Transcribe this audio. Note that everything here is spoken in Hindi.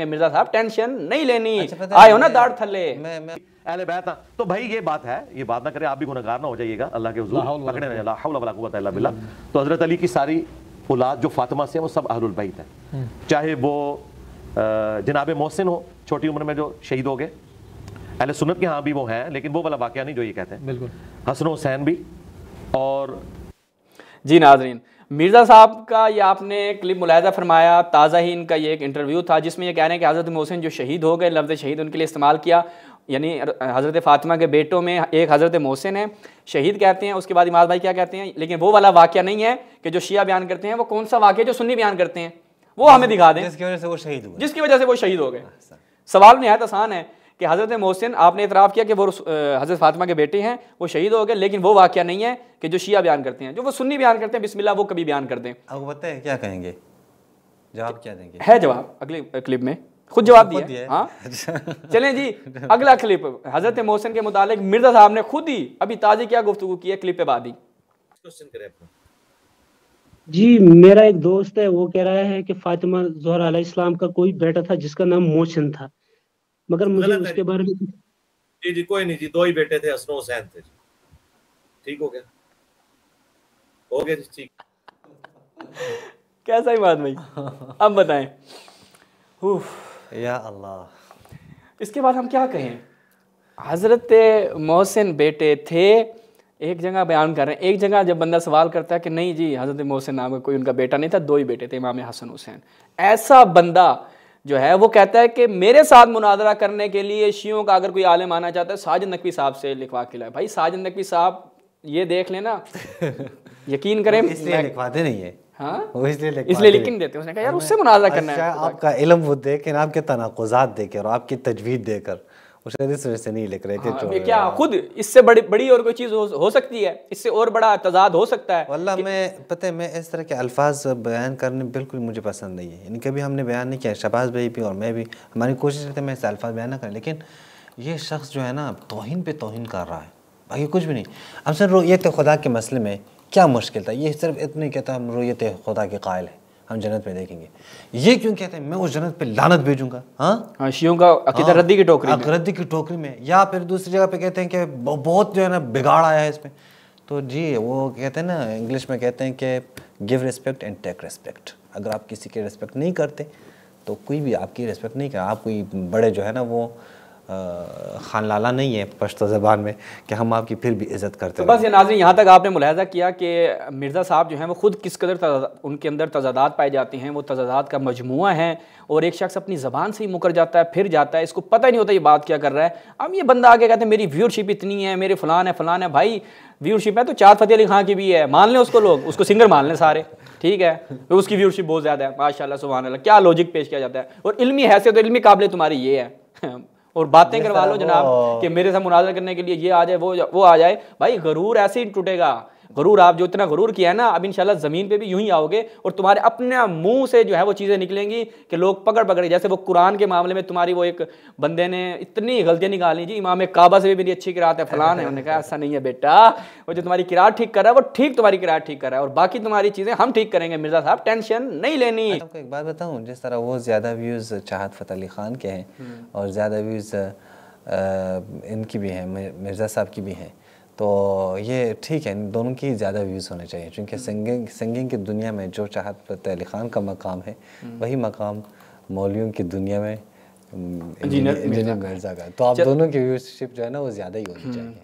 मिर्जा साहब टेंशन नहीं लेनी। अच्छा, आए हो ना दाढ़ थल्ले। मैं अहले बैत ना, तो भाई ये बात है, ये बात ना करें, आप भी गुनहगार ना हो जाइएगा अल्लाह के हुजूर, पकड़े ना, ला हौला वला कुव्वता इल्ला बिल्लाह। तो हजरत अली की सारी औलाद जो फातिमा से है वो सब अहलुल बैत है, चाहे वो जनाब मोहसिन हो छोटी उम्र में जो शहीद हो गए, अहले सुन्नत के यहाँ भी वो हैं, लेकिन वो वाला वाकया नहीं जो ये कहते हैं। बिल्कुल हसन हुसैन भी। और जी नाजरीन, मिर्ज़ा साहब का ये आपने क्लिप मुलाहिज़ा फरमाया, ताज़ा ही इनका ये एक इंटरव्यू था जिसमें ये कह रहे हैं कि हज़रत मोहसिन जो शहीद हो गए, लफ्ज़ शहीद उनके लिए इस्तेमाल किया, यानी हज़रत फ़ातिमा के बेटों में एक हज़रत मोहसिन है, शहीद कहते हैं। उसके बाद इमाद भाई क्या कहते हैं, लेकिन वो वाला वाक़या नहीं है कि जो शिया बयान करते हैं, वो कौन सा वाक़या जो सुन्नी बयान करते हैं, वो हमें दिखा दें जिसकी वजह से वो शहीद हुए, जिसकी वजह से वो शहीद हो गए। सवाल नहायत आसान है कि हज़रत मोहसिन, आपने इतराफ़ किया कि वो हज़रत फ़ातिमा के बेटे हैं, वो शहीद हो गए, लेकिन वो वाक़या नहीं है कि जो शिया बयान करते हैं, जो वो सुन्नी बयान करते हैं बिस्मिल्लाह, वो कभी बयान करते हैं। आपको पता है क्या कहेंगे, जवाब क्या देंगे? है जवाब अगले क्लिप में, खुद जवाब दिया। हाँ चलें जी, अगला क्लिप हज़रत मोहसिन के मुतालिक मिर्ज़ा साहब ने खुद ही अभी ताज़ी क्या गुफ्तगू की है, क्लिप पे बाद ही। जी, मेरा एक दोस्त है, वो कह रहा है कि फातिमा ज़ोहरा अलैहिस्सलाम का कोई बेटा था जिसका नाम मोहसिन था, मगर मुझे उसके बारे में जी कोई नहीं जी, दो ही बेटे थे, हसन हुसैन थे। ठीक हो गया जी, ठीक। कैसा ही बात भाई, अब बताएं। या अल्लाह, इसके बाद हम क्या कहें। हज़रत मोहसिन बेटे थे, एक जगह बयान कर रहे हैं, एक जगह जब बंदा सवाल करता है कि नहीं जी हज़रत मोहसिन नाम का कोई उनका बेटा नहीं था, दो ही बेटे थे, इमाम हसन हुसैन। ऐसा बंदा जो है वो कहता है कि मेरे साथ मुनाजरा करने के लिए शियों का अगर कोई आलिम आना चाहता है, साजिद नकवी साहब से लिखवा के लाए। भाई साजिद नकवी साहब ये देख लेना, यकीन करें, इसलिए लिखवाते नहीं है। हाँ वो इसलिए लिख देते हैं। उसने कहा यार उससे मुनाजरा करना है। आपका इल्म वो देखें, आपके तनाकुज़ात देकर और आपकी तजवीद देकर, उस वजह से नहीं लिख रहे थे। क्या खुद इससे बड़ी और कोई चीज़ हो सकती है, इससे और बड़ा तजाद हो सकता है। वल्लाह मैं पता है, मैं इस तरह के अल्फाज बयान करने बिल्कुल मुझे पसंद नहीं है, यानी कभी हमने बयान नहीं किया, शहबाज भाई भी और मैं भी, हमारी कोशिश रहती है मैं ऐसे अल्फाज बयान ना करें, लेकिन ये शख्स जो है ना तौहीन पे तौहीन कर रहा है, बाकी कुछ भी नहीं। हम सर रुयत खुदा के मसले में क्या मुश्किल था, ये सिर्फ इतनी कहता हम रुयत खुदा के कायल हैं, हम जन्नत में देखेंगे, ये क्यों कहते हैं मैं उस जन्नत पे लानत भेजूंगा। हाँ शियों का अकीदा रद्दी की टोकरी में, या फिर दूसरी जगह पे कहते हैं कि बहुत जो है ना बिगाड़ आया है इसमें। तो जी वो कहते हैं ना, इंग्लिश में कहते हैं कि give respect and take respect. अगर आप किसी की रिस्पेक्ट नहीं करते तो कोई भी आपकी रिस्पेक्ट नहीं करे। आप कोई बड़े जो है ना वो खान लाला नहीं है पश्तो ज़बान में कि हम आपकी फिर भी इज़्ज़त करते हैं। तो बस ये नाज़रीन, यहाँ तक आपने मुलाहिज़ा किया कि मिर्ज़ा साहब जो हैं वो खुद किस कदर उनके अंदर तज़ादात पाए जाते हैं, वो तज़ादात का मजमुआ है, और एक शख्स अपनी ज़बान से ही मुकर जाता है, फिर जाता है, इसको पता ही नहीं होता ये बात क्या कर रहा है। अब ये बंदा आगे कहते हैं मेरी व्यूअरशिप इतनी है, मेरे फ़लान है। भाई व्यूअरशिप है तो चाँद फ़तेह अली खां की भी है, मान लें उसको, लोग उसको सिंगर मान लें सारे, ठीक है, तो उसकी व्यूअरशिप बहुत ज़्यादा है, माशाल्लाह सुभान अल्लाह, क्या लॉजिक पेश किया जाता है। और इल्मी हैसियत तो इल्मी काबिल तुम्हारी ये है और बातें करवा लो जनाब कि मेरे साथ मुनाज़रा करने के लिए ये आ जाए वो आ जाए। भाई गरूर ऐसे ही टूटेगा, गरूर आप जो इतना गरूर किया है ना, अब इंशाल्लाह ज़मीन पे भी यूं ही आओगे और तुम्हारे अपने मुंह से जो है वो चीज़ें निकलेंगी कि लोग पकड़ जैसे वो कुरान के मामले में तुम्हारी वो एक बंदे ने इतनी गलतियाँ निकाली जी, इमाम काबा से भी मेरी अच्छी किरात है, फलान है, उन्होंने कहा ऐसा नहीं है बेटा, वो जो तुम्हारी किरात ठीक कर रहा है वो ठीक तुम्हारी किरात ठीक कर रहा है, और बाकी तुम्हारी चीज़ें हम ठीक करेंगे, मिर्ज़ा साहब टेंशन नहीं लेनी। आपको एक बात बताऊँ, जिस तरह वो ज़्यादा व्यूज़ चाहत फ़तेह अली खान के हैं और ज़्यादा व्यूज़ इनकी भी हैं, मिर्ज़ा साहब की भी हैं, तो ये ठीक है, इन दोनों की ज़्यादा व्यूज़ होने चाहिए, क्योंकि सिंगिंग की दुनिया में जो चाहत फ़तेह अली खान का मकाम है वही मकाम मौलवियों की दुनिया में इंजीनियर मिर्ज़ा का। तो आप दोनों की व्यूज़शिप जो है ना वो ज़्यादा ही होनी चाहिए।